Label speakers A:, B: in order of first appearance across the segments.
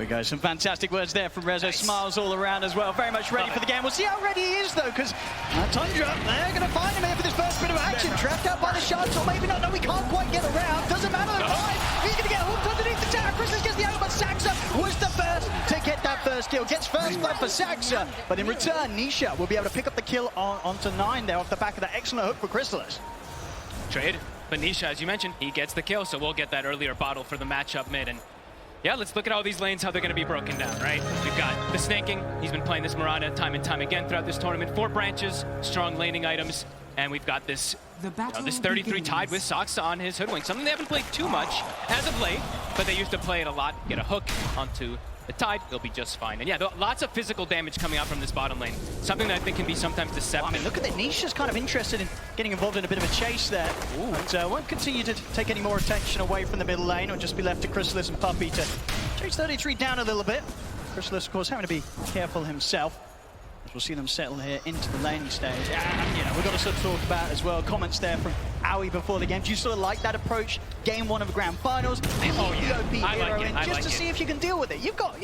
A: we go. Some fantastic words there from Rezo. Nice. Smiles all around as well. Very much ready for the game. We'll see how ready he is, though, because Tundra, they're going to find him here for this first bit of action. Trapped out by the shots, or maybe not. No, we can't quite get around. Doesn't matter. He's going to get hooked underneath the tower. Christmas gets the but Saxa was the first to get that first kill. Gets first blood for Saxa, but in return, Nisha will be able to pick up the kill onto 9 there off the back of that excellent hook for Chrysalis.
B: Trade, but Nisha, as you mentioned, he gets the kill, so we'll get that earlier bottle for the matchup mid. And yeah, let's look at all these lanes, how they're going to be broken down, right? We've got the snaking. He's been playing this Mirana time and time again throughout this tournament. 4 branches, strong laning items, and we've got this this 33 tied with Saxa on his hoodwink. Something they haven't played too much as of late, but they used to play it a lot. Get a hook onto the tide, they'll be just fine. And yeah, lots of physical damage coming out from this bottom lane. Something that I think can be sometimes deceptive.
A: Well, I mean, look at that. Nisha's kind of interested in getting involved in a bit of a chase there. Ooh. But won't continue to take any more attention away from the middle lane, or just be left to Chrysalis and Puppey to chase 33 down a little bit. Chrysalis, of course, having to be careful himself. We'll see them settle here into the laning stage. And, you know, we've got to sort of talk about as well comments there from Aoi before the game. Do you sort of like that approach? Game 1 of the grand finals.
B: Oh yeah, I like it.
A: Just to see if you can deal with it. You've got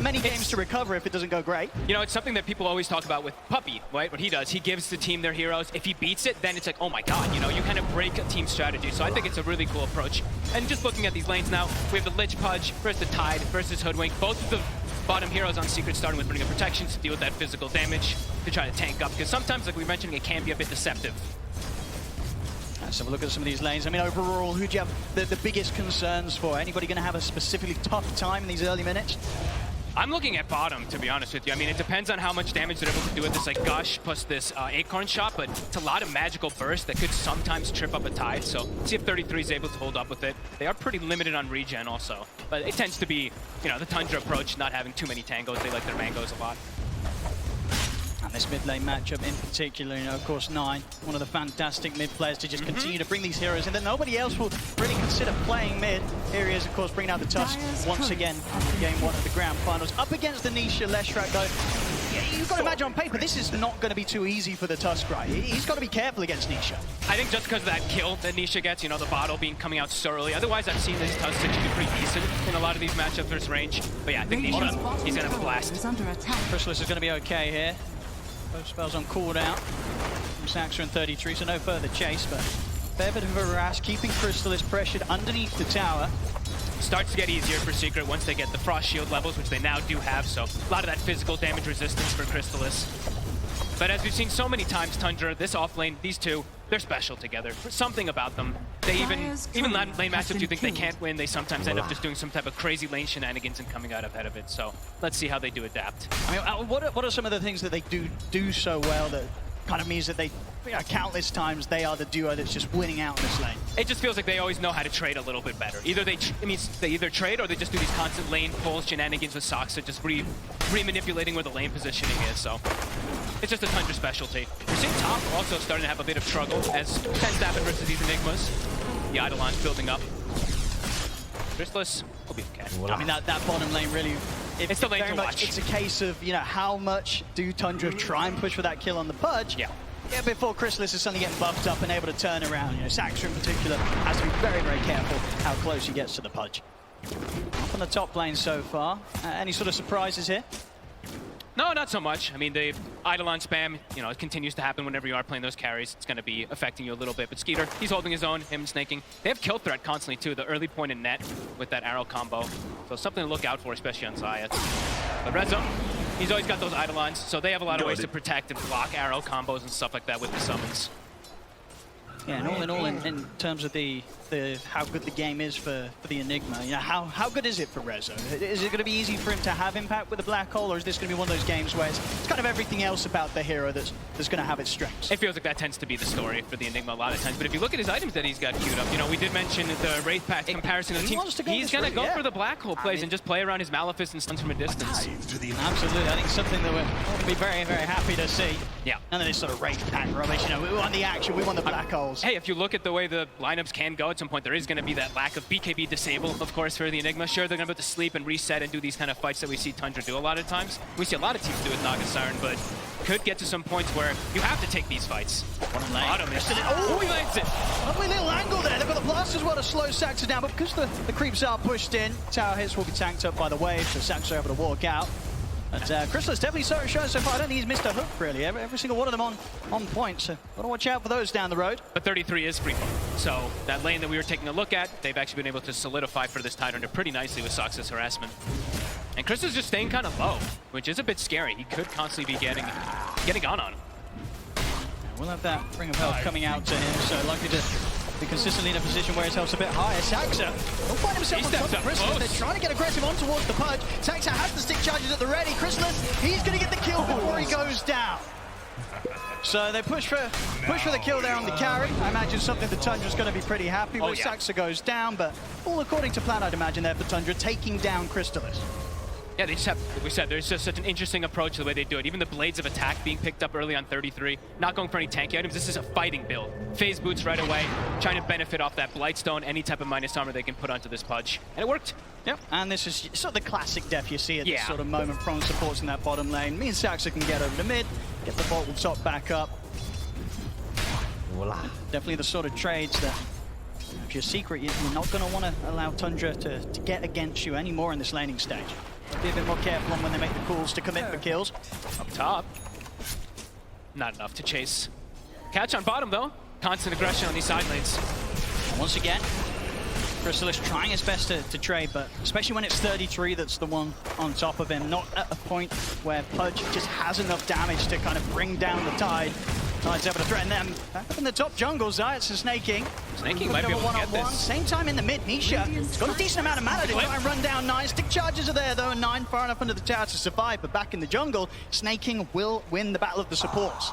A: many games to recover if it doesn't go great.
B: You know, it's something that people always talk about with Puppey, right? What he does, he gives the team their heroes. If he beats it, then it's like, oh my god, you know, you kind of break a team strategy. So I think it's a really cool approach. And just looking at these lanes now, we have the Lich Pudge versus the Tide versus Hoodwink. Both of the bottom heroes on Secret starting with Ring of Protection to deal with that physical damage, to try to tank up, because sometimes, like we mentioned, it can be a bit deceptive.
A: Let's have a look at some of these lanes. I mean, overall, who do you have the biggest concerns for? Anybody going to have a specifically tough time in these early minutes?
B: I'm looking at bottom, to be honest with you. I mean, it depends on how much damage they're able to do with this like Gush plus this Acorn shot, but it's a lot of magical burst that could sometimes trip up a Tide, so see if 33 is able to hold up with it. They are pretty limited on regen also, but it tends to be, you know, the Tundra approach, not having too many tangos. They like their mangoes a lot.
A: And this mid lane matchup in particular, you know, of course, 9, one of the fantastic mid players to just continue to bring these heroes in that nobody else will really consider playing mid. Here he is, of course, bringing out the Tusk once again in game 1 of the grand finals. Up against the Nisha Leshrak, though. Yeah, you've got to imagine on paper, this is not going to be too easy for the Tusk, right? He's got to be careful against Nisha.
B: I think just because of that kill that Nisha gets, you know, the bottle coming out so early. Otherwise, I've seen this Tusk actually be pretty decent in a lot of these matchups versus range. But yeah, I think Nisha, he's going to have a blast.
A: Chrysalis is going to be okay here. Both spells on cooldown from Saxa and 33, so no further chase, but fair bit of a harass, keeping Chrysalis pressured underneath the tower.
B: Starts to get easier for Secret once they get the Frost Shield levels, which they now do have, so a lot of that physical damage resistance for Chrysalis. But as we've seen so many times, Tundra, this offlane, these two, they're special together. There's something about them. They even lane matchups you think they can't win, they sometimes end up just doing some type of crazy lane shenanigans and coming out ahead of it. So let's see how they do adapt.
A: I mean, what are some of the things that they do so well that kind of means that they, you know, countless times they are the duo that's just winning out in this lane?
B: It just feels like they always know how to trade a little bit better. Either they either trade or they just do these constant lane pull shenanigans with Saxa, just re-manipulating where the lane positioning is. So it's just a Tundra specialty. We're seeing top also starting to have a bit of struggle, as tends to happen versus these Enigmas. The Eidolon's building up. Chrysalis will be okay.
A: I mean, that bottom lane really,
B: it's the lane to watch.
A: It's a case of, you know, how much do Tundra try and push for that kill on the Pudge?
B: Yeah.
A: Yeah, before Chrysalis is suddenly getting buffed up and able to turn around. You know, Saxa in particular has to be very, very careful how close he gets to the Pudge. Up on the top lane so far. Any sort of surprises here?
B: No, not so much. I mean, the Eidolon spam, you know, it continues to happen whenever you are playing those carries. It's going to be affecting you a little bit. But Skeeter, he's holding his own, him and snaking. They have kill threat constantly, too, the early point in net with that arrow combo. So something to look out for, especially on Zayat. But Rezo, he's always got those Eidolons, so they have a lot of ways to protect and block arrow combos and stuff like that with the summons.
A: Yeah, and all in all, in terms of the how good the game is for the Enigma, you know, how good is it for Rezo? Is it going to be easy for him to have impact with the Black Hole, or is this going to be one of those games where it's kind of everything else about the hero that's going to have its strengths?
B: It feels like that tends to be the story for the Enigma a lot of times. But if you look at his items that he's got queued up, you know, we did mention the Wraith Pact comparison of the team. He's going to go for the Black Hole plays and just play around his Malefice and stuns from a distance.
A: Absolutely, I think something that we're going to be very, very happy to see.
B: Yeah.
A: None of this sort of Wraith Pact rubbish. You know, we want the action, we want the Black Holes.
B: Hey, if you look at the way the lineups can go, at some point there is going to be that lack of BKB disable, of course, for the Enigma. Sure, they're going to be able to sleep and reset and do these kind of fights that we see Tundra do a lot of times. We see a lot of teams do with Naga Siren, but could get to some points where you have to take these fights. Bottom is...
A: Oh,
B: he lands it!
A: Lovely little angle there. They've got the blast as well to slow Saxa down, but because the creeps are pushed in, tower hits will be tanked up by the wave, so Saxa able to walk out. But Crystal's definitely showing so far. I don't think he's missed a hook, really. Every single one of them on point, so got to watch out for those down the road.
B: But 33 is free farm. So that lane that we were taking a look at, they've actually been able to solidify for this tide under pretty nicely with Saxa's harassment. And Crystal's just staying kind of low, which is a bit scary. He could constantly be getting on him.
A: We'll have that ring of health coming out to him, so likely to be consistently in a position where his health's a bit higher. Saxa will find himself on top of Chrysalis. They're trying to get aggressive on towards the punch. Saxa has the stick charges at the ready. Chrysalis, he's going to get the kill before he goes down. So they push for the kill there on the carry. I imagine something that Tundra's going to be pretty happy with. Saxa goes down, but all according to plan, I'd imagine there for Tundra, taking down Chrysalis.
B: Yeah, they just have, like we said, there's just such an interesting approach to the way they do it. Even the blades of attack being picked up early on 33, not going for any tanky items. This is a fighting build. Phase boots right away, trying to benefit off that Blightstone, any type of minus armor they can put onto this Pudge. And it worked.
A: Yep, and this is sort of the classic def you see at this sort of moment from supports in that bottom lane. Me and Saxa can get over the mid, get the bottle top back up. Voila. Definitely the sort of trades that, if you're secret, you're not going to want to allow Tundra to get against you anymore in this laning stage. Be a bit more careful on when they make the calls to commit for kills.
B: Up top. Not enough to chase. Catch on bottom, though. Constant aggression on these side lanes.
A: And once again, Chrysalis trying his best to trade, but especially when it's 33 that's the one on top of him, not at a point where Pudge just has enough damage to kind of bring down the tide. Tide's able to threaten them. Back up in the top jungle, Zayat's snaking.
B: Snaking might be able to get this.
A: Same time in the mid, Nisha. He's got a decent amount of mana to try and run down 9. Stick charges are there though, and 9 far enough under the tower to survive, but back in the jungle, Snaking will win the battle of the supports.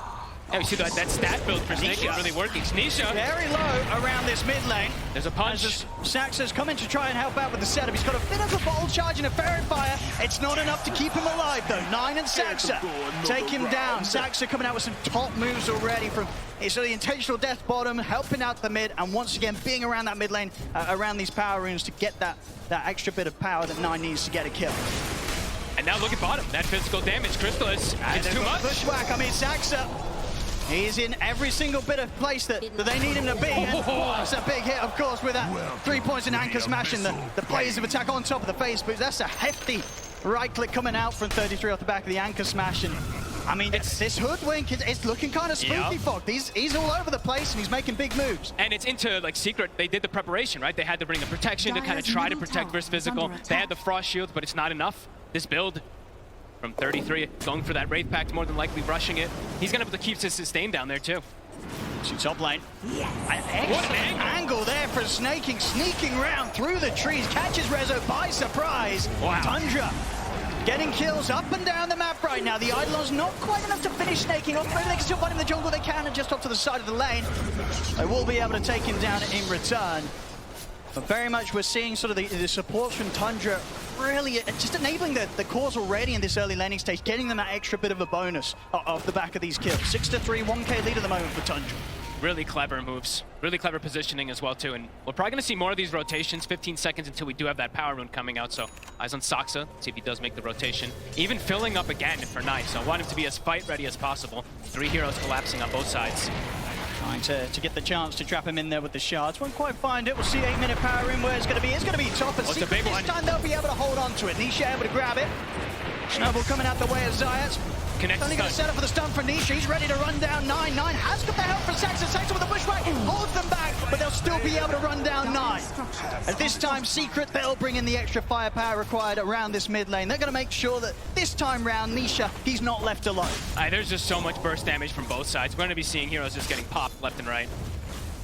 B: Yeah, we see that stat build for Snaking really working. Nisha.
A: Very low around this mid lane.
B: There's a punch.
A: Saxa's coming to try and help out with the setup. He's got a bit of a bottle charge and a fairy fire. It's not enough to keep him alive though. 9 and Saxa take him down. Saxa coming out with some top moves already from so the intentional death bottom, helping out the mid, and once again being around that mid lane, around these power runes to get that extra bit of power that 9 needs to get a kill.
B: And now look at bottom. That physical damage, Chrysalis, it's too much.
A: Bushwhack, I mean Saxa. He's in every single bit of place that they need him to be. That's a big hit, of course, with that 3 points in anchor smash and the plays of attack on top of the face boots. That's a hefty right click coming out from 33 off the back of the anchor smash. And I mean, this hoodwink, it's looking kind of spooky, Fog. He's all over the place and he's making big moves.
B: And it's into like secret. They did the preparation, right? They had to bring the protection to kind of try to protect versus physical. They had the frost shields, but it's not enough. This build from 33, going for that Wraith Pact, more than likely rushing it. He's gonna be able to keep his sustain down there too.
A: To top lane. What an angle there for Snaking, sneaking round through the trees, catches Rezo by surprise.
B: Wow.
A: Tundra getting kills up and down the map right now. The Eidolon's not quite enough to finish Snaking off. Maybe they can still find him in the jungle. They can, and just off to the side of the lane. They will be able to take him down in return. But very much we're seeing sort of the support from Tundra really just enabling the cause already in this early laning stage, getting them that extra bit of a bonus off the back of these kills. 6-3, 1k lead at the moment for Tundra.
B: Really clever moves, really clever positioning as well too. And we're probably gonna see more of these rotations, 15 seconds until we do have that power rune coming out. So eyes on Saxa, see if he does make the rotation. Even filling up again for Knife, so I want him to be as fight ready as possible. 3 heroes collapsing on both sides.
A: Trying to get the chance to trap him in there with the shards. Won't quite find it. We'll see 8-minute power in where it's going to be. It's going to be top. And
B: it's a big one.
A: This time they'll be able to hold on to it. Nisha able to grab it. Snowball coming out the way of Zayat. Only going to set up for the stun for Nisha. He's ready to run down 9. 9 has got the help from Saxa. Saxa with the bushwhack holds them back, but they'll still be able to run down 9. At this time, Secret, they'll bring in the extra firepower required around this mid lane. They're going to make sure that this time round, Nisha, he's not left alone.
B: There's just so much burst damage from both sides. We're going to be seeing heroes just getting popped left and right.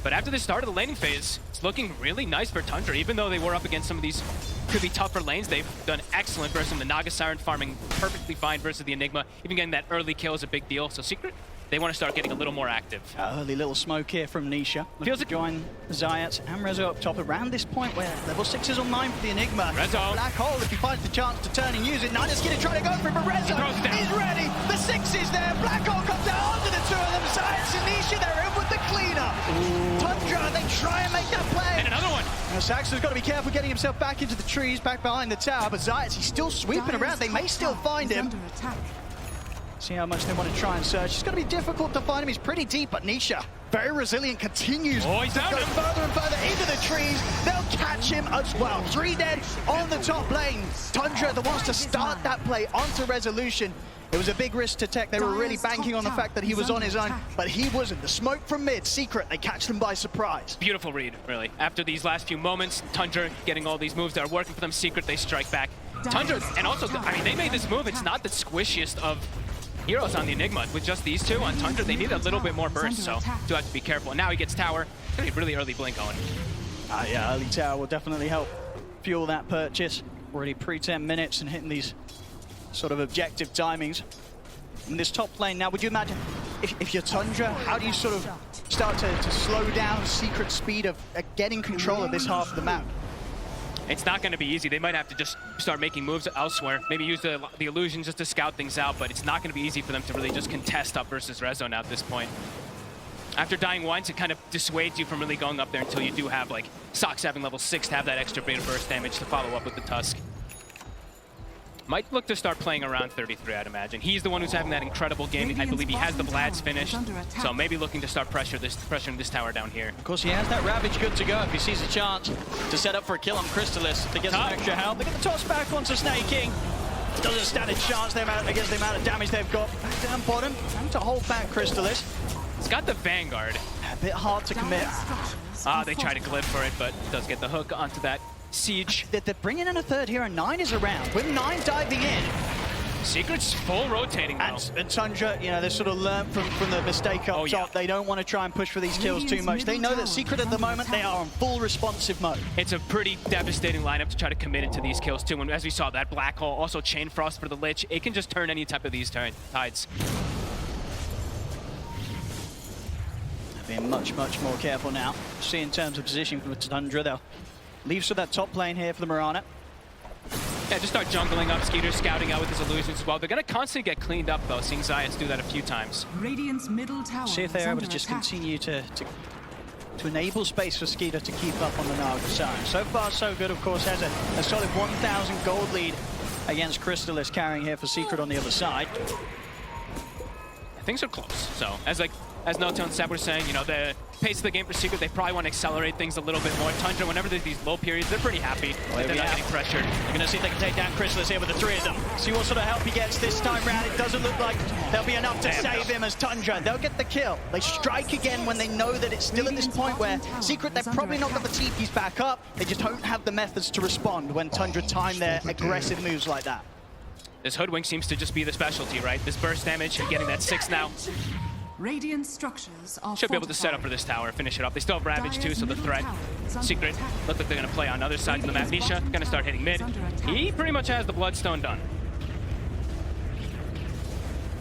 B: But after the start of the laning phase, it's looking really nice for Tundra. Even though they were up against some of these could be tougher lanes, they've done excellent versus the Naga Siren, farming perfectly fine versus the Enigma. Even getting that early kill is a big deal. So Secret, they want to start getting a little more active.
A: Early little smoke here from Nisha. Feels like join Zayat and Rezo up top around this point where level 6 is on 9 for the Enigma.
B: Rezo.
A: Black hole if he finds the chance to turn and use it. Nina's going to try to go for it, but Rezo is ready. The 6 is there. Black hole comes down onto the 2 of them. Zayat and Nisha, they're in with the cleanup. Tundra, they try and make that play.
B: And another one.
A: Now Saxon's got to be careful getting himself back into the trees, back behind the tower, but Zayat, he's still sweeping around. They may still find him. See how much they want to try and search. It's going to be difficult to find him. He's pretty deep, but Nisha, very resilient, continues to go further and further into the trees. They'll catch him as well. 3 dead on the top lane. Tundra that wants to start that play onto Resolution. It was a big risk to Tech. They were really banking on the fact that he was on his own, but he wasn't. The smoke from mid, Secret, they catch them by surprise.
B: Beautiful read, really. After these last few moments, Tundra getting all these moves that are working for them. Secret, they strike back. Tundra, and also, I mean, they made this move. It's not the squishiest of heroes on the Enigma. With just these two on Tundra, they need a little bit more burst, so do have to be careful. Now he gets tower. It's gonna be really early blink going.
A: Yeah, early tower will definitely help fuel that purchase. Already pre-10 minutes and hitting these sort of objective timings. In this top lane now, would you imagine, if you're Tundra, how do you sort of start to slow down Secret's speed of getting control of this half of the map?
B: It's not going to be easy. They might have to just start making moves elsewhere. Maybe use the illusion just to scout things out, but it's not going to be easy for them to really just contest up versus Rezo now at this point. After dying once, it kind of dissuades you from really going up there until you do have, like, Sox having level 6 to have that extra bit of burst damage to follow up with the Tusk. Might look to start playing around 33, I'd imagine. He's the one who's having that incredible game. I believe he has the Vlad's finished, so maybe looking to start pressuring this tower down here.
A: Of course, he has that Ravage good to go if he sees a chance to set up for a kill on Crystallis to get some extra help. They get the toss back onto Snake King. Doesn't stand a chance against the amount of damage they've got. Back down bottom, trying to hold back Crystallis.
B: It's got the Vanguard.
A: A bit hard to commit.
B: They try to glyph for it, but does get the hook onto that siege.
A: They're bringing in a third hero. 9 is around. With 9 diving in.
B: Secret's full rotating now.
A: And Tundra, you know, they sort of learned from the mistake up top. Yeah. They don't want to try and push for these kills too much. They know that Secret at the moment, they are on full responsive mode.
B: It's a pretty devastating lineup to try to commit into these kills too. And as we saw, that Black Hole, also Chain Frost for the Lich, it can just turn any type of these tides.
A: Being much more careful now. See in terms of position for Tundra, they'll leave for that top lane here for the Mirana.
B: Yeah, just start jungling up. Skeeter scouting out with his illusions as well. They're going to constantly get cleaned up, though, seeing Zayas do that a few times.
C: Radiant's middle tower.
A: See if they're able to just continue to enable space for Skeeter to keep up on the Naga side. So far, so good, of course, has a solid 1,000 gold lead against Crystallis, carrying here for Secret on the other side.
B: Things are close, so as Noto and Seb were saying, you know, the pace of the game for Secret, they probably want to accelerate things a little bit more. Tundra, whenever there's these low periods, they're pretty happy that they're not getting pressured.
A: You're going to see if they can take down Crystallis here with the 3 of them. See what sort of help he gets this time round. It doesn't look like there'll be enough to save him as Tundra. They'll get the kill. They strike again when they know that it's still at this point where Secret, they've probably not got the TPs back up. They just don't have the methods to respond when Tundra time their aggressive moves like that.
B: This Hoodwink seems to just be the specialty, right? This burst damage and getting that 6 now.
C: Radiant structures are
B: should be able to set up for this tower, finish it up. They still have Ravage too, so the threat. Secret, look like they're going to play on other sides of the map. Nisha going to start hitting mid. He pretty much has the Bloodstone done.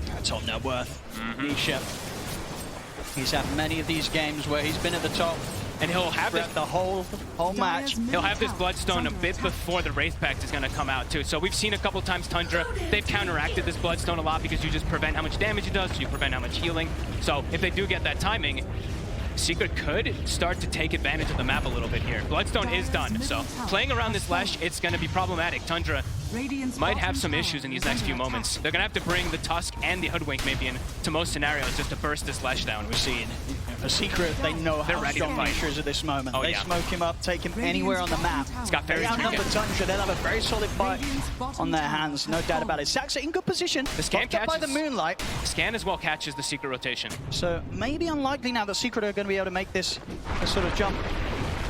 A: That's on net worth. Nisha. He's had many of these games where he's been at the top.
B: And he'll have this,
A: the whole match.
B: He'll have this Bloodstone a bit before the Wraith Pact is going to come out too. So we've seen a couple times Tundra, they've counteracted this Bloodstone a lot because you just prevent how much damage it does, you prevent how much healing. So if they do get that timing, Secret could start to take advantage of the map a little bit here. Bloodstone is done, so playing around this Lesh, it's going to be problematic. Tundra might have some issues in these next few moments. They're going to have to bring the Tusk and the Hoodwink maybe into most scenarios just to burst this Lesh down. We've seen
A: a Secret, they know how strong Nisha is at this moment. They smoke him up, take him anywhere on the map.
B: It's got very
A: outnumbered Tundra, they'll have a very solid fight on their hands, no doubt about it. Saxa in good position,
B: the scan catches
A: by the moonlight.
B: The scan as well catches the Secret rotation.
A: So maybe unlikely now that Secret are going to be able to make this a sort of jump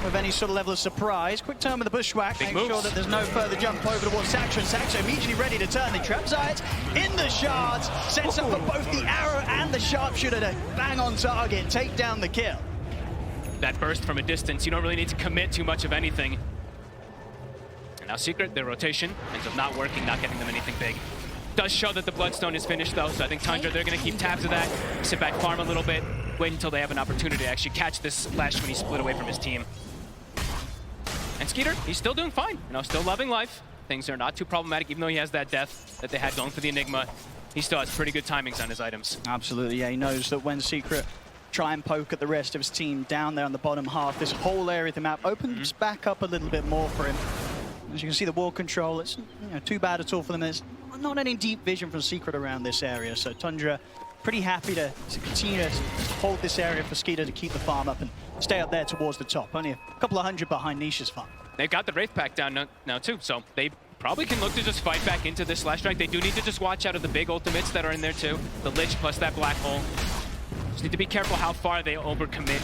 A: with any sort of level of surprise. Quick turn with the bushwhack, make sure that there's no further jump over towards Saxa, and Saxa immediately ready to turn. They trap Zayas in the shards, sets up for both the arrow and the sharpshooter to bang on target, take down the kill.
B: That burst from a distance, you don't really need to commit too much of anything. And now Secret, their rotation ends up not working, not getting them anything big. Does show that the Bloodstone is finished though, so I think Tundra, they're going to keep tabs of that, sit back, farm a little bit, wait until they have an opportunity to actually catch this Lash when he split away from his team. And Skeeter, he's still doing fine, you know, still loving life. Things are not too problematic, even though he has that death that they had going for the Enigma. He still has pretty good timings on his items.
A: Absolutely, yeah, he knows that when Secret try and poke at the rest of his team down there on the bottom half, this whole area of the map opens back up a little bit more for him. As you can see, the wall control, it's too bad at all for them. There's not any deep vision from Secret around this area, so Tundra pretty happy to continue to hold this area for Skeeter to keep the farm up and stay up there towards the top. Only a couple of hundred behind Nisha's farm.
B: They've got the Wraith Pack down now too, so they probably can look to just fight back into this Slash Strike. They do need to just watch out of the big ultimates that are in there too. The Lich plus that Black Hole. Just need to be careful how far they overcommit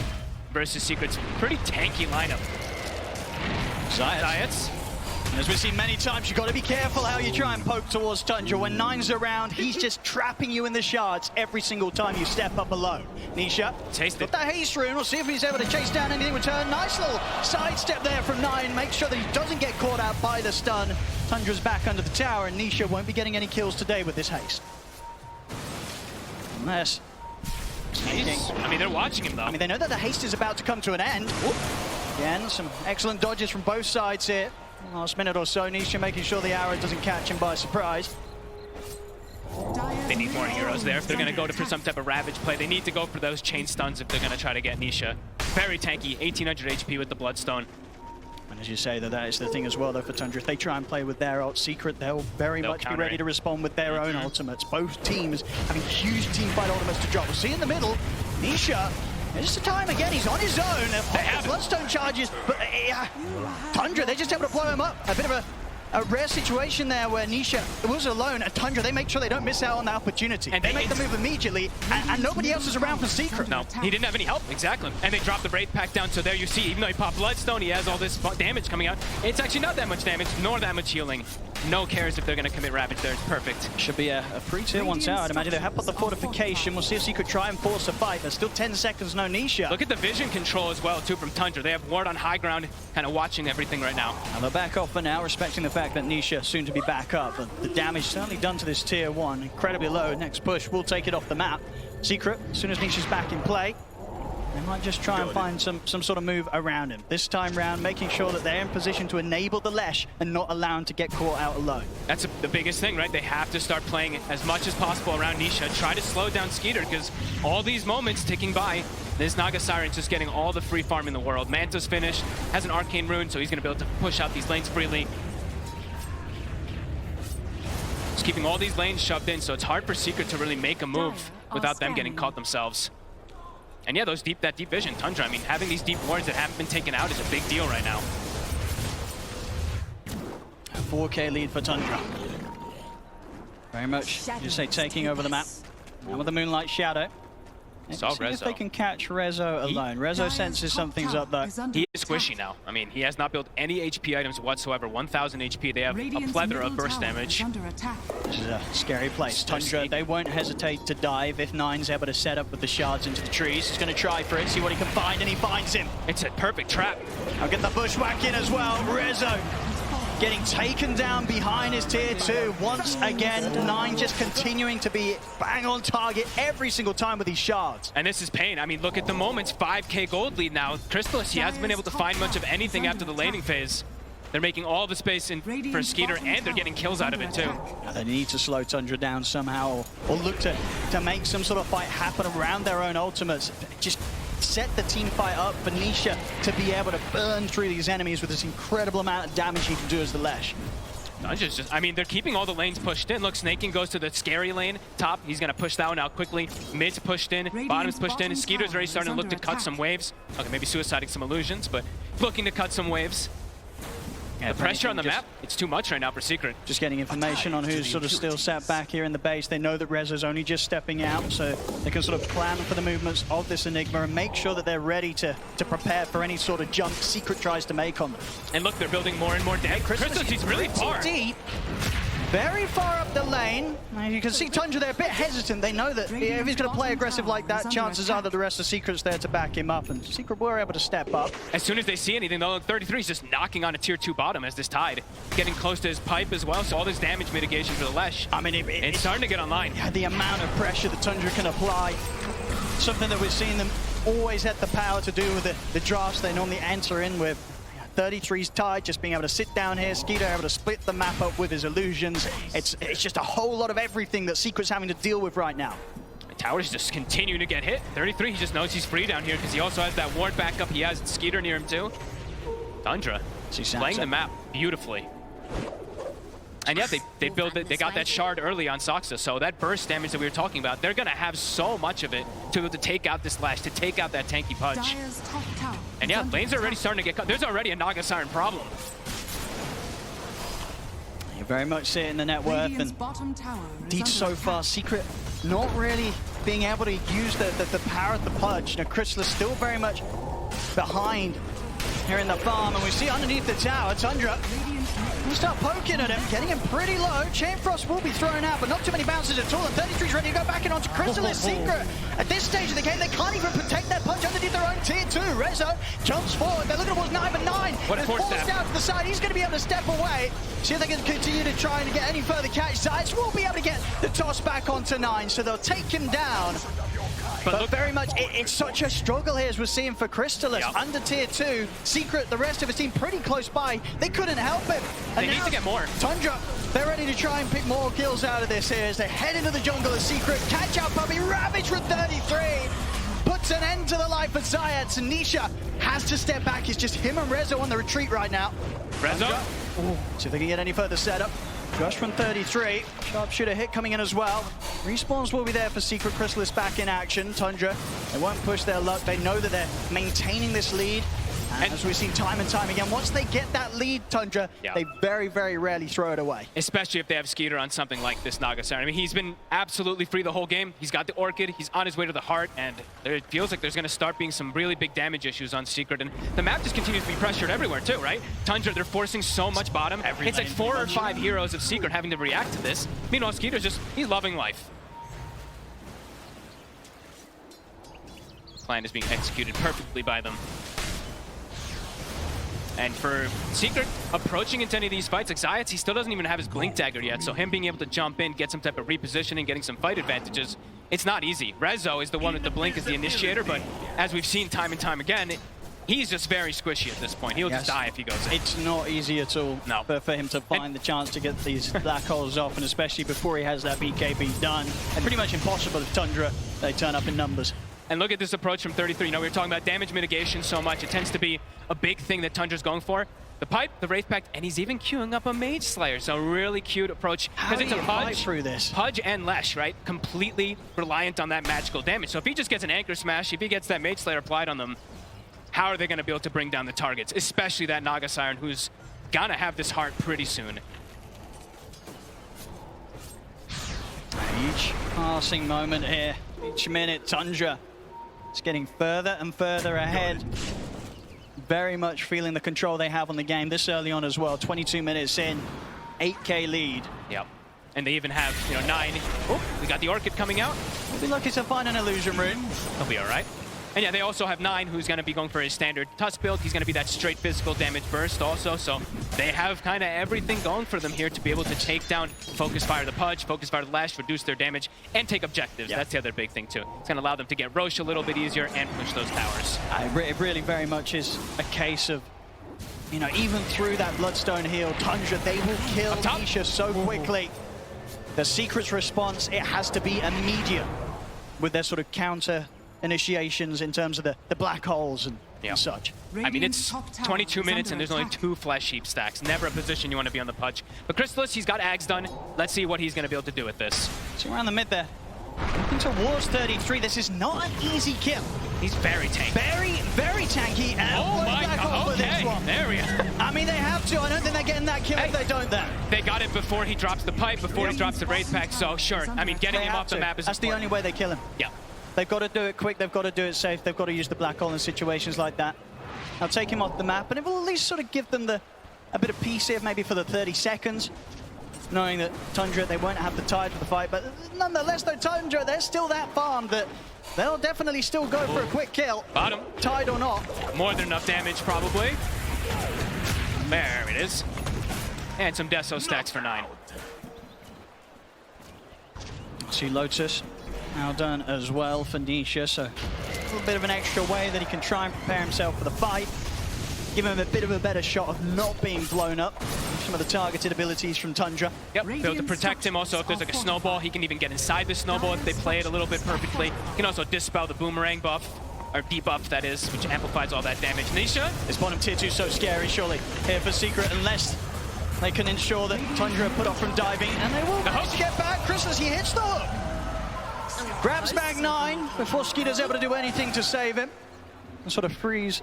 B: versus Secret's pretty tanky lineup. Zayats.
A: And as we've seen many times, you've got to be careful how you try and poke towards Tundra. When Nine's around, he's just trapping you in the shards every single time you step up alone. Nisha,
B: taste it.
A: got that haste rune. We'll see if he's able to chase down anything in return. Nice little sidestep there from Nine. Make sure that he doesn't get caught out by the stun. Tundra's back under the tower, and Nisha won't be getting any kills today with this haste. Unless...
B: I mean, they're watching him though.
A: I mean, they know that the haste is about to come to an end. Whoop. Again, some excellent dodges from both sides here. Last minute or so, Nisha making sure the arrow doesn't catch him by surprise.
B: They need more heroes there. If they're going to go for some type of Ravage play, they need to go for those chain stuns if they're going to try to get Nisha. Very tanky, 1800 HP with the Bloodstone.
A: And as you say, that is the thing as well, though, for Tundra. If they try and play with their ult Secret, they'll very much be ready to respond with their own ultimates. Both teams having huge team fight ultimates to drop. We'll see in the middle, Nisha. Just the time again, he's on his own. They have Bloodstone charges, but Tundra, they're just able to blow him up. A bit of a rare situation there where Nisha was alone, and Tundra, they make sure they don't miss out on that opportunity. And they make the move immediately, and nobody else is around for Secret.
B: No, he didn't have any help, exactly. And they dropped the Wraith Pack down, so there you see, even though he popped Bloodstone, he has all this damage coming out. It's actually not that much damage, nor that much healing. No cares if they're going to commit Ravage there, it's perfect.
A: Should be a free tier 1 tower, I'd imagine. They have put the fortification. We'll see if Secret try and force a fight. There's still 10 seconds, no Nisha.
B: Look at the vision control as well, too, from Tundra. They have Ward on high ground, kind of watching everything right now.
A: And they're back off for now, respecting the fact that Nisha soon to be back up. But the damage certainly done to this tier 1, incredibly low. Next push will take it off the map. Secret, as soon as Nisha's back in play, they might just try and find some sort of move around him. This time round, making sure that they're in position to enable the Lesh and not allow him to get caught out alone.
B: That's the biggest thing, right? They have to start playing as much as possible around Nisha. Try to slow down Skeeter, because all these moments ticking by, this Naga Siren's just getting all the free farm in the world. Manta's finished, has an Arcane Rune, so he's going to be able to push out these lanes freely. Just keeping all these lanes shoved in, so it's hard for Secret to really make a move without them getting caught themselves. And yeah, that deep vision, Tundra, I mean, having these deep wards that haven't been taken out is a big deal right now.
A: A 4K lead for Tundra. Very much, you say, taking over the map. And with the Moonlight Shadow.
B: Saw
A: See if
B: Rezo.
A: they can catch Rezo alone. Rezo senses something's up though.
B: He is squishy now. I mean, he has not built any HP items whatsoever. 1000 HP. They have a plethora of burst damage.
A: This is a scary place. Tundra, they won't hesitate to dive if Nine's able to set up with the shards into the trees. He's going to try for it, see what he can find, and he finds him.
B: It's a perfect trap.
A: I'll get the bushwhack in as well. Rezo getting taken down behind his tier 2 once again. Nine just continuing to be bang on target every single time with these shards.
B: And this is pain. I mean, look at the moments. 5K gold lead now. Crystallis, he hasn't been able to find much of anything after the laning phase. They're making all the space in for Skeeter, and they're getting kills out of it too.
A: They need to slow Tundra down somehow, or look to make some sort of fight happen around their own ultimates. Just set the team fight up for Nisha to be able to burn through these enemies with this incredible amount of damage he can do as the Lesh.
B: I mean, they're keeping all the lanes pushed in. Look, Snaking goes to the scary lane. Top, he's going to push that one out quickly. Mid's pushed in, bottom's pushed in. Skeeter's already starting to look to cut some waves. Okay, maybe suiciding some illusions, but looking to cut some waves. Yeah, the pressure on the map, it's too much right now for Secret.
A: Just getting information on who's sort of still sat back here in the base. They know that Rezo's only just stepping out, so they can sort of plan for the movements of this Enigma and make sure that they're ready to prepare for any sort of jump Secret tries to make on them.
B: And look, they're building more and more damage. Crystallis, he's really far.
A: Deep. Very far up the lane. You can see Tundra, they're a bit hesitant. They know that if he's going to play aggressive like that, chances are that the rest of Secret's there to back him up, and Secret were able to step up.
B: As soon as they see anything, though, 33 is just knocking on a tier 2 bottom as this Tide. Getting close to his pipe as well, so all this damage mitigation for the Lesh. I mean, it's starting to get online.
A: Yeah, the amount of pressure that Tundra can apply, something that we've seen them always had the power to do with the drafts they normally enter in with. 33's Tide, just being able to sit down here, Skeeter able to split the map up with his illusions. It's just a whole lot of everything that Secret's having to deal with right now.
B: Tower's just continuing to get hit. 33, he just knows he's free down here because he also has that ward backup. He has Skeeter near him too. Tundra playing the map beautifully. And yeah, they build it. They got that shard early on Soxa, so that burst damage that we were talking about, they're gonna have so much of it to be able to take out this Lash, to take out that tanky Pudge.
C: Dire's top tower
B: And yeah, lanes are already starting to get cut. There's already a Naga Siren problem.
A: You very much see it in the net worth,
C: Radiant's
A: and
C: bottom tower is
A: Deep
C: under
A: so
C: attack.
A: far. Secret not really being able to use the power of the Pudge. Now, Crystal is still very much behind here in the farm, and we see underneath the tower, Tundra will start poking at him, getting him pretty low. Chain Frost will be thrown out, but not too many bounces at all, and 33's ready to go back in onto Crystal is Secret. At this stage of the game, they can't even protect that Pudge underneath their own tier 2. Rezo jumps forward, they're looking towards 9, but 9
B: What a
A: is
B: force
A: forced
B: step.
A: out to the side. He's going to be able to step away, see if they can continue to try and get any further catch. Sides will be able to get the toss back onto 9, so they'll take him down. But
B: look,
A: very much, it's such a struggle here as we're seeing for Crystallis.
B: Yeah.
A: Under tier 2, Secret, the rest of his team pretty close by. They couldn't help him. And
B: They need
A: now
B: to get more.
A: Tundra, they're ready to try and pick more kills out of this here as they head into the jungle as Secret. Catch out puppy, Ravage with 33. Puts an end to the life of Zayat, and Nisha has to step back. It's just him and Rezo on the retreat right now.
B: Rezo.
A: See if they can get any further setup. Josh from 33. Sharpshooter hit coming in as well. Respawns will be there for Secret. Crystallis back in action. Tundra, they won't push their luck. They know that they're maintaining this lead. And as we've seen time and time again, once they get that lead, Tundra,
B: Yeah.
A: they very, very rarely throw it away.
B: Especially if they have Skeeter on something like this Naga Siren. I mean, he's been absolutely free the whole game. He's got the Orchid, he's on his way to the heart, and it feels like there's going to start being some really big damage issues on Secret. And the map just continues to be pressured everywhere too, right? Tundra, they're forcing so much bottom. It's like 4 or 5 heroes of Secret having to react to this. Meanwhile, Skeeter's just, he's loving life. Plan is being executed perfectly by them. And for Secret, approaching into any of these fights, like Zayat, he still doesn't even have his Blink Dagger yet, so him being able to jump in, get some type of repositioning, getting some fight advantages, it's not easy. Rezo is the one with the Blink as the initiator, but as we've seen time and time again, he's just very squishy at this point. He'll just die if he goes in.
A: It's not easy at all for him to find the chance to get these black holes off, and especially before he has that BKB done. And pretty much impossible if Tundra, they turn up in numbers.
B: And look at this approach from 33. You know, we were talking about damage mitigation so much. It tends to be a big thing that Tundra's going for. The pipe, the Wraith Pact, and he's even queuing up a Mage Slayer. So really cute approach.
A: How do
B: it's a
A: you fight through this?
B: Pudge and Lesh, right? Completely reliant on that magical damage. So if he just gets an Anchor Smash, if he gets that Mage Slayer applied on them, how are they going to be able to bring down the targets? Especially that Naga Siren, who's gonna have this heart pretty soon.
A: Each passing moment here, each minute, Tundra is getting further and further ahead. Very much feeling the control they have on the game this early on as well. 22 minutes in, 8K lead.
B: Yep. And they even have, you know, 9. Oh, we got the Orchid coming out.
A: We'll be lucky to find an illusion rune.
B: He'll be all right. And yeah, they also have 9, who's going to be going for his standard Tusk build. He's going to be that straight physical damage burst also. So they have kind of everything going for them here to be able to take down Focus Fire the Pudge, Focus Fire the Lash, reduce their damage, and take objectives. Yeah. That's the other big thing too. It's going to allow them to get Roche a little bit easier and push those towers.
A: It really very much is a case of, you know, even through that Bloodstone heal, Tundra, they will kill Nisha so quickly. The Secret's response, it has to be immediate with their sort of counter initiations in terms of the black holes and such.
B: I mean, it's 22 minutes and there's only 2 Flesh Heap stacks. Never a position you want to be on the Pudge. But Crystallis, he's got Ags done. Let's see what he's going to be able to do with this.
A: So around the mid there, looking towards 33. This is not an easy kill.
B: He's very tanky.
A: Very tanky. And
B: oh my god, okay, there we are.
A: I mean, they have to. I don't think they're getting that kill if they don't there.
B: They got it before he drops the pipe, before he drops the Wraith Pact, so sure. I mean, getting him off the map is
A: That's the only way they kill him.
B: Yeah.
A: They've got to do it quick, they've got to do it safe, they've got to use the black hole in situations like that. I'll take him off the map, and it will at least sort of give them a bit of peace here, maybe for the 30 seconds. Knowing that Tundra, they won't have the tide for the fight, but nonetheless though, Tundra, they're still that farmed that they'll definitely still go for a quick kill.
B: Bottom.
A: Tide or not.
B: More than enough damage, probably. There it is. And some Deso stacks for 9.
A: See Lotus now done as well for Nisha, so a little bit of an extra way that he can try and prepare himself for the fight. Give him a bit of a better shot of not being blown up. Some of the targeted abilities from Tundra.
B: Yep, be able to protect him. Also, if there's like a snowball, he can even get inside the snowball if they play it a little bit perfectly. He can also dispel the boomerang buff, or debuff that is, which amplifies all that damage. Nisha?
A: This bottom tier 2 is so scary, surely. Here for Secret, unless They can ensure that Tundra put off from diving, and they will manage to get back. Christmas, he hits the hook. Grabs back 9 before Skeeter's able to do anything to save him. And sort of frees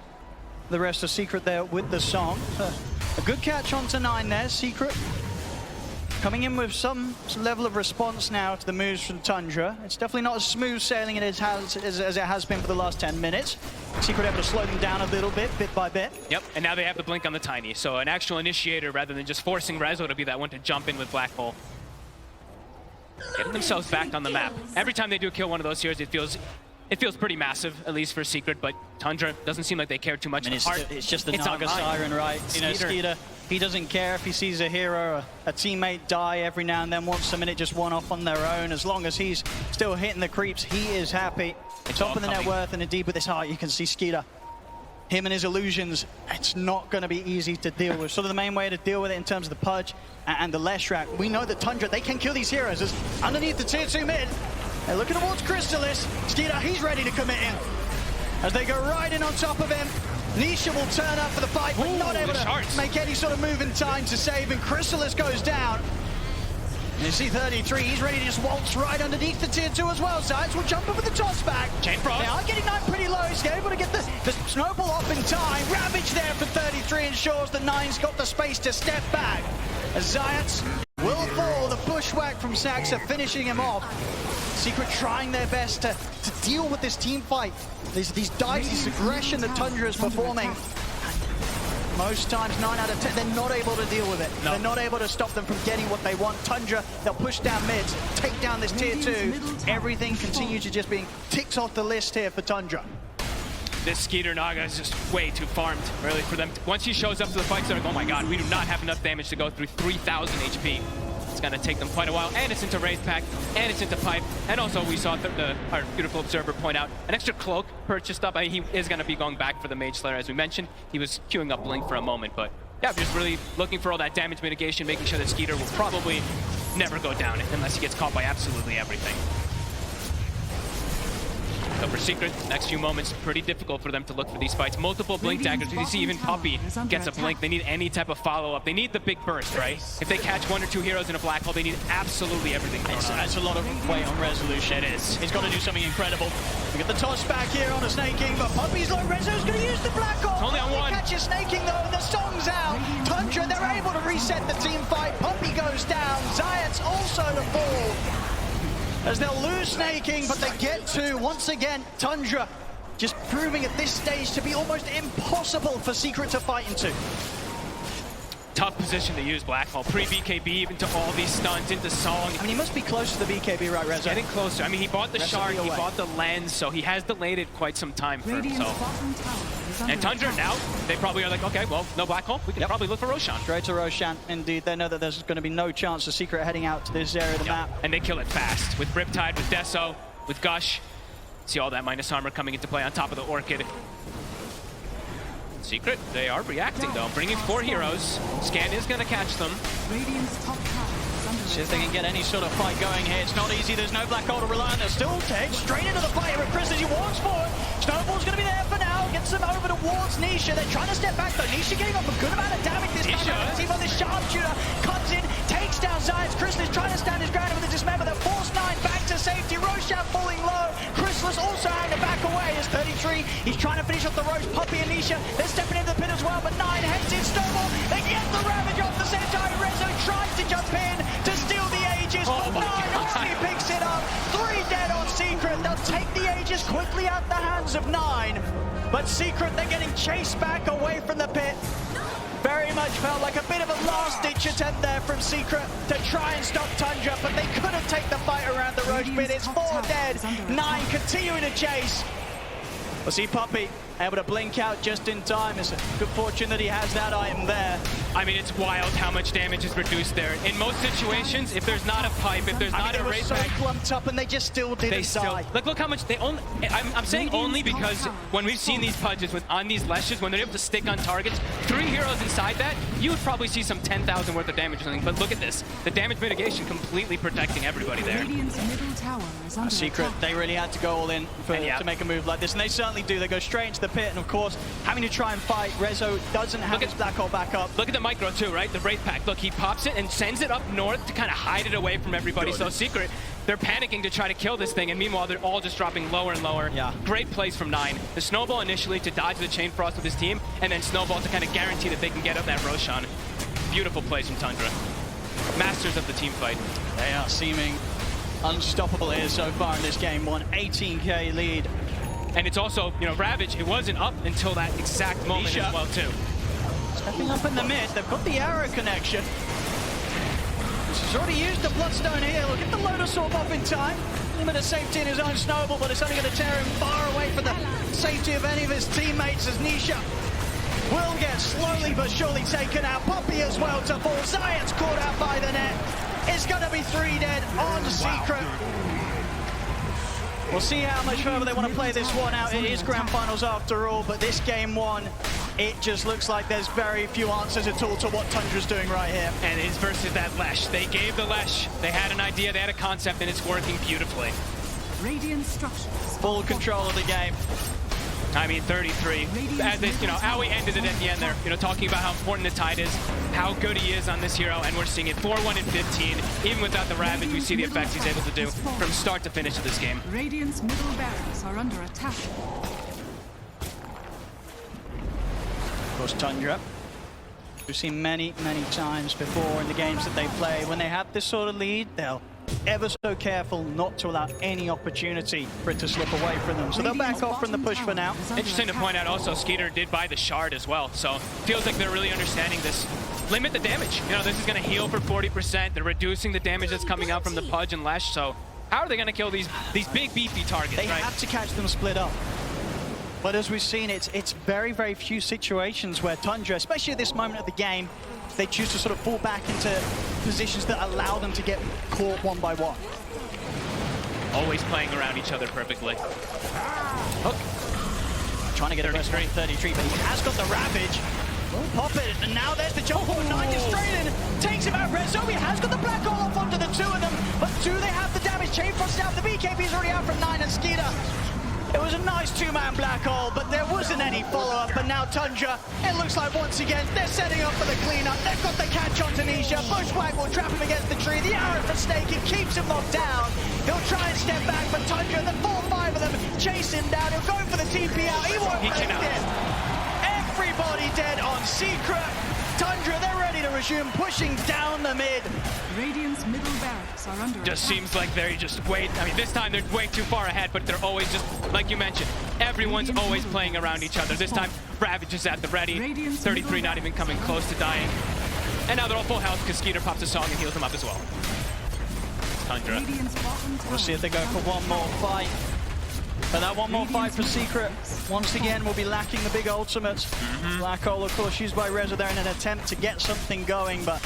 A: the rest of Secret there with the song. So, a good catch onto 9 there. Secret coming in with some level of response now to the moves from Tundra. It's definitely not as smooth sailing as it has been for the last 10 minutes. Secret able to slow them down a little bit by bit.
B: Yep, and now they have the blink on the Tiny. So an actual initiator rather than just forcing Rezo to be that one to jump in with Black Hole. Getting themselves back on the map. Every time they do kill one of those heroes, it feels pretty massissive, at least for Secret, but Tundra doesn't seem like they care too much.
A: I mean, it's just the Naga Siren, right? You know, Skeeter, he doesn't care if he sees a hero or a teammate die every now and then, wants a minute just one off on their own. As long as he's still hitting the creeps, he is happy. Top of the net worth, and indeed with his heart, you can see Skeeter. Him and his illusions, it's not going to be easy to deal with. Sort of the main way to deal with it in terms of the Pudge and the Leshrac. We know that Tundra, they can kill these heroes. As underneath the tier 2 mid, they're looking towards Chrysalis. Skeeter, he's ready to commit in. As they go right in on top of him, Nisha will turn up for the fight, but not able to make any sort of move in time to save him. Chrysalis goes down. And you see 33, he's ready to just waltz right underneath the tier 2 as well. Zayats will jump over the toss back.
B: Chain Frost.
A: They are getting 9 pretty low. He's able to get the snowball off in time. Ravage there for 33 ensures that 9's got the space to step back. As Zayats will fall. The bushwhack from Saxa finishing him off. Secret trying their best to deal with this team fight. These dives, this aggression that Tundra is performing. Most times, 9 out of 10, they're not able to deal with it. No. They're not able to stop them from getting what they want. Tundra, they'll push down mids, take down this tier 2. Everything continues to just being ticked off the list here for Tundra.
B: This Skeeter Naga is just way too farmed, really, for them. Once he shows up to the fight, they're like, oh my god, we do not have enough damage to go through 3,000 HP. It's going to take them quite a while, and it's into Wraith Pack, and it's into Pipe, and also we saw our beautiful observer point out an extra cloak purchased up. I mean, he is going to be going back for the Mage Slayer, as we mentioned. He was queuing up Blink for a moment, but yeah, just really looking for all that damage mitigation, making sure that Skeeter will probably never go down unless he gets caught by absolutely everything. So for Secret, next few moments, pretty difficult for them to look for these fights. Multiple Blink daggers. You see even Puppey gets a Blink. They need any type of follow-up. They need the big burst, right? If they catch 1 or 2 heroes in a black hole, they need absolutely everything.
A: That's a lot of weight on Resolution.
B: It is.
A: He's got to do something incredible. We get the toss back here on a Snake King, but Puppey's low. Rezo's going to use the black hole.
B: It's only on 1.
A: Catches Snake King though, and the song's out. Tundra, they're able to reset the team fight. Puppey goes down. Zayats also to fall. As they'll lose Snake King, but they get to, once again, Tundra just proving at this stage to be almost impossible for Secret to fight into.
B: Tough position to use Black Hole. Pre-BKB, even to all these stuns, into Song.
A: I mean, he must be close to the BKB, right, Rezo?
B: Getting closer. I mean, he bought the Shard, he bought the Lens, so he has delayed it quite some time for himself. And Tundra now, they probably are like, okay, well, no Black Hole. We can probably look for Roshan.
A: Straight to Roshan, indeed. They know that there's going to be no chance of Secret heading out to this area of the map.
B: And they kill it fast. With Riptide, with Deso, with Gush. See all that minus armor coming into play on top of the Orchid. Secret, they are reacting though, bringing 4 heroes. Scan is going to catch them.
A: See if they can get any sort of fight going here. It's not easy, there's no black hole to rely on. They're still dead, straight into the fight with Chris as he walks forward. Snowball's going to be there for now, gets them over towards Nisha. They're trying to step back though. Nisha gave up a good amount of damage this time. See the sharpshooter comes in, takes down Zayats. Chris is trying to stand his ground with the dismember. They force 9 back to safety. Roshan falling low. Chrysalis also having to back away as 33. He's trying to finish off the Roche. Puppey and Nisha, they're stepping into the pit as well, but 9 heads in. Snowball, they get the Ravage off the same time. Rezo tries to jump in to steal the Aegis, but 9 only picks it up. 3 dead on Secret. They'll take the Aegis quickly out the hands of 9. But Secret, they're getting chased back away from the pit. Very much felt like a bit of a last-ditch attempt there from Secret to try and stop Tundra, but they couldn't take the fight around the Roche pit. It's 4 dead, 9 continuing to chase. We'll see Puppey able to blink out just in time. It's a good fortune that he has that item there.
B: I mean, it's wild how much damage is reduced there. In most situations, if there's not a pipe, if there's not a Wraith Pack,
A: so clumped up and they just still didn't die.
B: Look how much they only. I'm saying only because when we've seen these Pudges on these Leshes, when they're able to stick on targets, 3 heroes inside that, you would probably see some 10,000 worth of damage or something. But look at this, the damage mitigation completely protecting everybody there.
C: Radiant's middle tower is under
A: Secret,
C: attack.
A: they really had to go all in to make a move like this, and they certainly do. They go straight into the pit, and of course, having to try and fight. Rezo doesn't have his black hole back up.
B: Look at the micro too, right? The Wraith Pack. Look, he pops it and sends it up north to kind of hide it away from everybody. So Secret, they're panicking to try to kill this thing, and meanwhile, they're all just dropping lower and lower.
A: Yeah.
B: Great plays from 9. The Snowball initially to dodge the Chain Frost with his team, and then Snowball to kind of guarantee that they can get up that Roshan. Beautiful plays from Tundra. Masters of the team fight.
A: They are seeming unstoppable here so far in this game. 18K lead.
B: And it's also, you know, Ravage, it wasn't up until that exact moment as well, too.
A: Stepping up in the mid, they've got the arrow connection. He's already used the Bloodstone here. Look at the Lotus Orb off in time. Limited safety in his own Snowball, but it's only going to tear him far away from the safety of any of his teammates as Nisha will get slowly but surely taken out. Poppy as well to fall. Zayat's caught out by the net. It's going to be 3 dead on Secret. We'll see how much further they want to play this one out. It is grand finals after all, but this game one, it just looks like there's very few answers at all to what Tundra's doing right here.
B: And it's versus that Lesh. They gave the Lesh. They had an idea, they had a concept, and it's working beautifully.
C: Radiant structures.
A: Full control of the game.
B: I mean, 33. As it, you know, how we ended it at the end there. You know, talking about how important the Tide is, how good he is on this hero, and we're seeing it 4-1 in 15. Even without the Ravage, we see the effects he's able to do from start to finish of this game.
C: Radiant's middle barracks are under attack.
A: Of course, Tundra, we've seen many times before in the games that they play, when they have this sort of lead, they'll ever so careful not to allow any opportunity for it to slip away from them. So they'll back off from the push for now.
B: Interesting to point out also, Skeeter did buy the shard as well, so feels like they're really understanding this. Limit the damage. You know, this is going to heal for 40%. They're reducing the damage that's coming out from the Pudge and Lesh, so how are they going to kill these big beefy targets,
A: They
B: right?
A: have to catch them split up. But as we've seen, it's very few situations where Tundra, especially at this moment of the game, they choose to sort of fall back into positions that allow them to get caught one by one.
B: Always playing around each other perfectly. Hook.
A: Trying to get a rest 33, but he has got the Ravage. Will pop it, and now there's the jump ball. 9 is straight in, takes him out. Rezo has got the black hole off onto the 2 of them, but do they have the damage? Chain Frost out, the BKB's already out from 9 and Skeeter. It was a nice 2-man black hole, but there wasn't any follow-up, and now Tundra, it looks like once again, they're setting up for the cleanup. They've got the catch on Tanisha. Bushwhack will trap him against the tree. The arrow for Snake, it keeps him locked down. He'll try and step back, but Tundra, the 4-5 of them, chase him down. He'll go for the TP out. He won't break it. Everybody dead on Secret. Tundra, they're ready to resume pushing down the mid.
C: Radiant's middle barracks are under
B: Just
C: attack.
B: seems like they're just I mean, this time they're way too far ahead, but they're always just, like you mentioned, everyone's always playing around each other. This time, Ravage is at the ready. 33 not even coming close to dying. And now they're all full health because Skeeter pops a song and heals them up as well. Tundra.
C: Radiant's bottom tower
A: We'll see if they go for one more fight. But that one more fight for Secret, once again, will be lacking the big ultimates. Black hole, of course, used by Rezo there in an attempt to get something going, but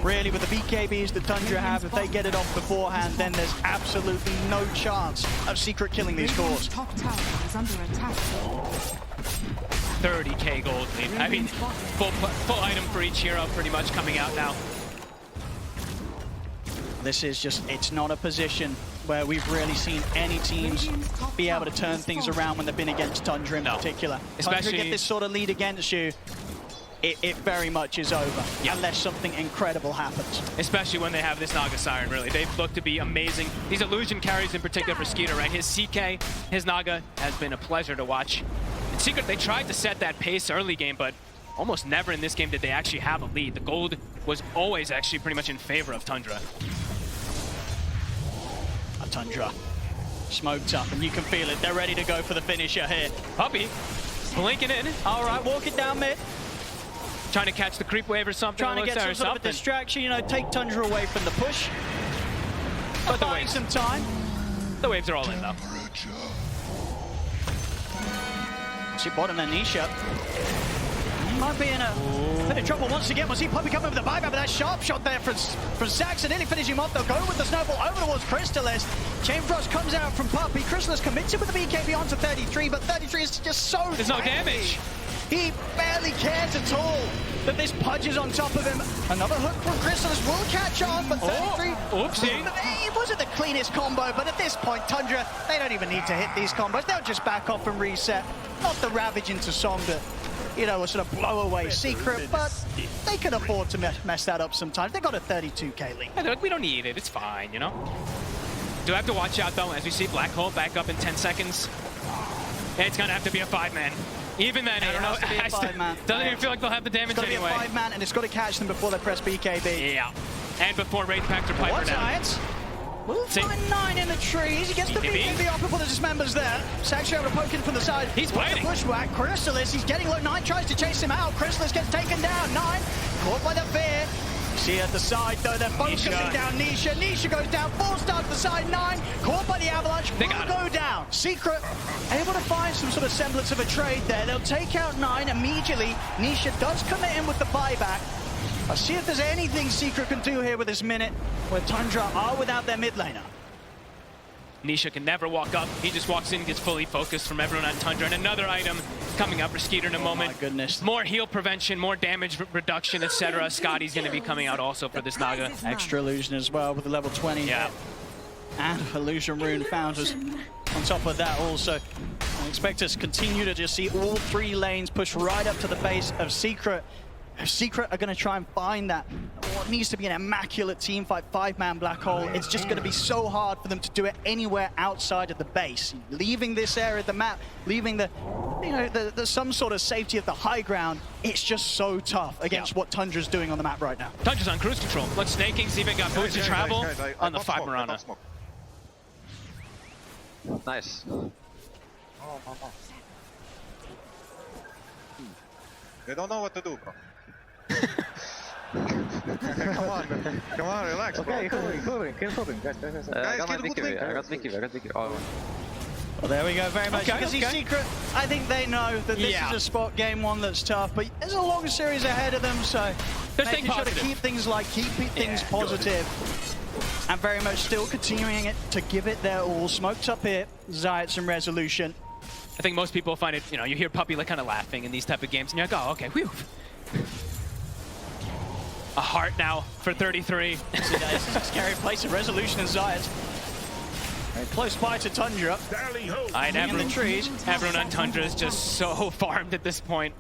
A: really with the BKBs that Tundra have, if they get it off beforehand, then there's absolutely no chance of Secret killing these cores.
C: top tower is under attack.
B: 30k gold lead. I mean, full item for each hero pretty much coming out now.
A: This is just, it's not a position where we've really seen any teams be able to turn things around when they've been against Tundra in particular.
B: Especially
A: Tundra get this sort of lead against you, it very much is over, unless something incredible happens.
B: Especially when they have this Naga Siren, really. They look to be amazing. These illusion carries in particular for Skeeter, right? His CK, his Naga has been a pleasure to watch. In Secret, they tried to set that pace early game, but almost never in this game did they actually have a lead. The gold was always actually pretty much in favor of Tundra.
A: Tundra smoked up, and you can feel it. They're ready to go for the finisher here.
B: Puppy, blinking in.
A: All right, walk it down mid.
B: Trying to catch the creep wave or something.
A: Trying to get some sort of a distraction, you know, take Tundra away from the push.
B: But
A: buying some time.
B: The waves are all in, though.
A: See bottom there, Nisha. Might be in a bit of trouble once again. We'll see Puppy coming with the buyback, but that sharp shot there from Saxon, nearly finishing him off. They'll go with the snowball over towards Crystallis. Chain Frost comes out from Puppy. Crystallis commits it with the BKB onto 33, but 33 is just so
B: There's no damage.
A: He barely cares at all that this Pudge is on top of him. Another hook from Chrysalis will catch on, but 33...
B: Oopsie.
A: It wasn't the cleanest combo, but at this point, Tundra, they don't even need to hit these combos. They'll just back off and reset. Not the Ravage into Song that, you know, will sort of blow away Secret, but they can afford to mess that up sometimes. They got a 32k lead.
B: Yeah, we don't need it. It's fine, you know? Do have to watch out, though, as we see Black Hole back up in 10 seconds. It's going to have to be a 5-man. Even then, I don't know. Doesn't even feel like they'll have the damage anyway.
A: It's got to be a 5-man, and it's got to catch them before they press BKB.
B: Yeah. And before Wraith Pact or Piper down.
A: We'll find 9 in the trees. He gets the BKB off before the dismembers there. Saxo able to poke in from the side.
B: He's fighting.
A: Bushwhack. Chrysalis, he's getting low. 9 tries to chase him out. Chrysalis gets taken down. 9 caught by the fear. See at the side though, they're focusing down Nisha. Nisha goes down, 4-star to the side, 9 caught by the avalanche, will go down. Secret able to find some sort of semblance of a trade there. They'll take out 9 immediately. Nisha does commit in with the buyback. I'll see if there's anything Secret can do here with this minute where Tundra are without their mid laner.
B: Nisha can never walk up. He just walks in, gets fully focused from everyone on Tundra. And another item coming up for Skeeter in a moment.
A: My goodness.
B: More heal prevention, more damage reduction, etc. Scotty's going to be coming out also for this Naga.
A: Extra illusion as well with the level 20.
B: Yeah.
A: And illusion rune found us on top of that also. I expect us to continue to just see all 3 lanes push right up to the base of Secret. Secret are going to try and find that what needs to be an immaculate team fight, 5-man Black Hole. It's just going to be so hard for them to do it anywhere outside of the base. Leaving this area of the map, leaving the, you know, the some sort of safety of the high ground, it's just so tough against what Tundra's doing on the map right now.
B: Tundra's on cruise control. Look, Snaking's even got boots to travel on the 5 Marana.
D: Nice.
E: They don't know what to do, bro. Come on, relax, bro.
D: Okay, keep holding, guys. I got my Vicky, I got Vicky. Oh.
A: Well, there we go, very much. You can see Secret, I think they know that this is a spot game 1 that's tough, but there's a long series ahead of them, so
B: they're
A: making sure to keep things light, keep things positive, and very much still continuing it to give it their all. Smoked up here, Zayats and Resolution.
B: I think most people find it, you know, you hear Puppy like kind of laughing in these type of games, and you're like, oh, okay, whew. A heart now for 33.
A: This is a scary place of Resolution and Zayats. Very close by to Tundra.
B: In the trees. Everyone on Tundra is just so farmed at this point.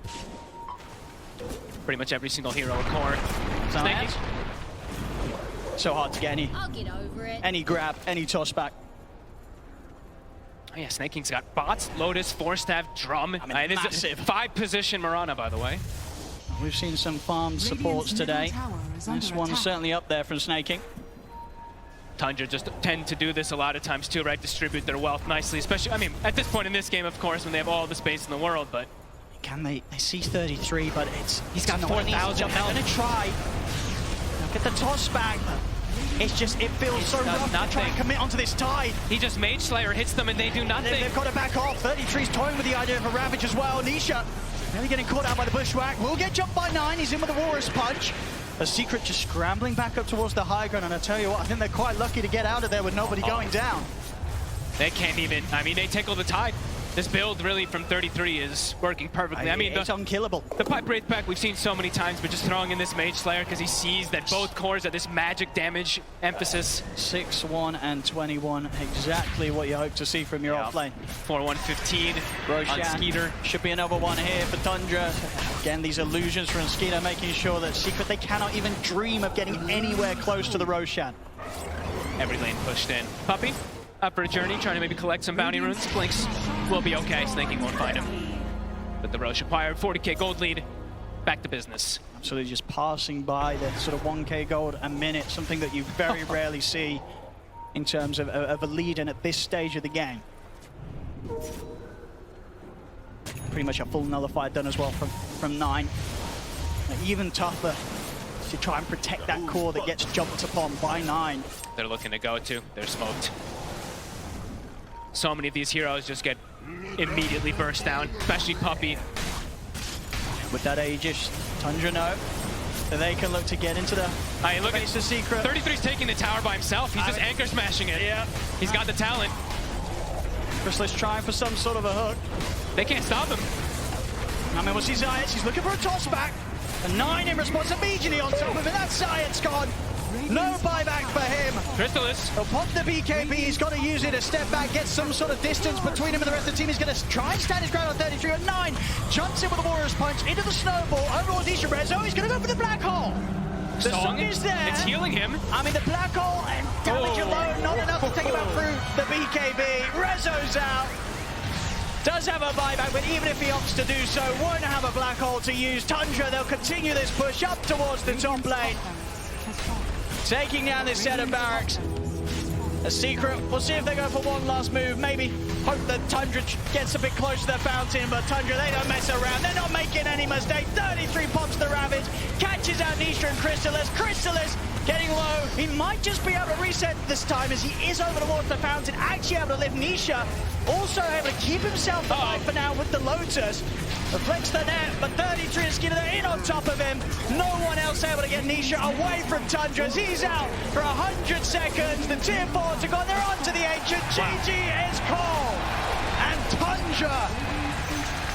B: Pretty much every single hero in core.
A: Snakey. So hard to get
F: I'll get over it.
A: any grab, any toss back.
B: Oh yeah, Snaking's got bots, Lotus, 4-staff, Drum.
A: I mean,
B: this
A: massive.
B: is 5-position Marana, by the way.
A: We've seen some farmed supports today. This one's
C: attack.
A: certainly up there from Snaking.
B: Tundra just tend to do this a lot of times too, right? Distribute their wealth nicely, especially, I mean, at this point in this game, of course, when they have all the space in the world, but...
A: Can they see 33, but
B: he's got 4,000 health.
A: They're gonna try. Get the toss back. It's just, it feels so rough to try and commit onto this tide.
B: He just Mage Slayer hits them and they do nothing.
A: They've got to back off. 33's toying with the idea of a Ravage as well. Nisha really getting caught out by the Bushwhack. Will get jumped by 9. He's in with the Walrus Punch. A Secret just scrambling back up towards the high ground. And I tell you what, I think they're quite lucky to get out of there with nobody going down.
B: They can't even, I mean, they tickle the tide. This build really from 33 is working perfectly. I mean,
A: it's unkillable.
B: The Pipe Wraith Pack we've seen so many times, but just throwing in this Mage Slayer because he sees that both cores are this magic damage emphasis.
A: 6-1 and 21, exactly what you hope to see from your offlane.
B: 4-1-15 on Skeeter.
A: Should be another one here for Tundra. Again, these illusions from Skeeter making sure that Secret, they cannot even dream of getting anywhere close to the Roshan.
B: Every lane pushed in. Puppy, up for a journey, trying to maybe collect some bounty runes. Blinks will be okay, Snaking won't find him. But the Roche acquired 40k gold lead, back to business.
A: Absolutely just passing by the sort of 1k gold a minute, something that you very rarely see in terms of a lead in at this stage of the game. Pretty much a full nullifier done as well from 9. Even tougher to try and protect that core that gets jumped upon by 9.
B: They're looking to go to, they're smoked. So many of these heroes just get immediately burst down, especially Puppy.
A: With that Aegis, Tundra know that they can look to get into the base of Secret.
B: 33's taking the tower by himself. He's just anchor smashing it. Yeah. He's got the talent.
A: Chrysalis trying for some sort of a hook.
B: They can't stop him.
A: I mean, we'll see Zayat. He's looking for a toss back. A 9 in response immediately on top of it. That's Zayat's gone. No buyback for him.
B: Chrysalis.
A: He'll pop the BKB. He's got to use it to step back, get some sort of distance between him and the rest of the team. He's going to try and stand his ground on 33 and 9. Jumps in with a Warrior's Punch into the snowball. Overall, Nisha Rezo. He's going to go for the black hole. The song is there.
B: It's healing him.
A: I mean, the black hole and damage alone, not enough to take him out through the BKB. Rezo's out. Does have a buyback, but even if he opts to do so, won't have a black hole to use. Tundra, they'll continue this push up towards the top lane. Taking down this set of barracks. A secret, we'll see if they go for one last move. Maybe hope that Tundra gets a bit close to the fountain, but Tundra, they don't mess around. They're not making any mistake. 33 pops the Ravage, catches out Nisha and Chrysalis. Chrysalis getting low. He might just be able to reset this time as he is over towards the fountain, actually able to lift Nisha. Also able to keep himself alive for now with the Lotus. Reflects the net, but 33 is getting in on top of him. No one else able to get Nisha away from Tundra as he's out for 100 seconds. The tier 4s are gone, they're on to the Ancient. GG is called. And Tundra,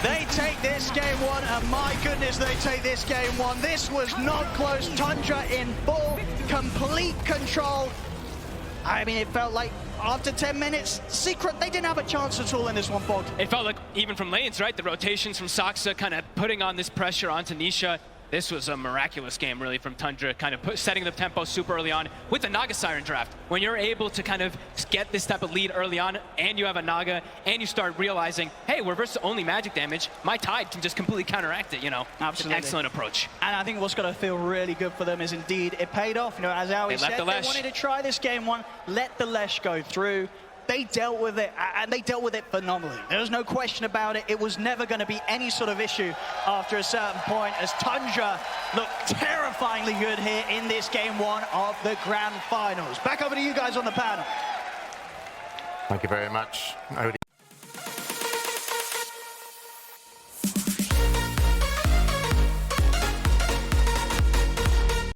A: they take this game 1, and my goodness, they take this game 1. This was not close. Tundra in full, complete control. I mean, it felt like after 10 minutes, Secret, they didn't have a chance at all in this one, Bogged.
B: It felt like even from lanes, right? The rotations from Saksa kind of putting on this pressure onto Nisha. This was a miraculous game, really, from Tundra, kind of setting the tempo super early on with the Naga Siren draft. When you're able to kind of get this type of lead early on, and you have a Naga, and you start realizing, hey, we're versus only magic damage, my Tide can just completely counteract it, you know?
A: Absolutely.
B: It's an excellent approach.
A: And I think what's going to feel really good for them is indeed it paid off. You know, as Aoi said, they wanted to try this game 1, let the Lesh go through. They dealt with it, and they dealt with it phenomenally. There's no question about it. It was never going to be any sort of issue after a certain point, as Tundra looked terrifyingly good here in this game 1 of the Grand Finals. Back over to you guys on the panel.
F: Thank you very much.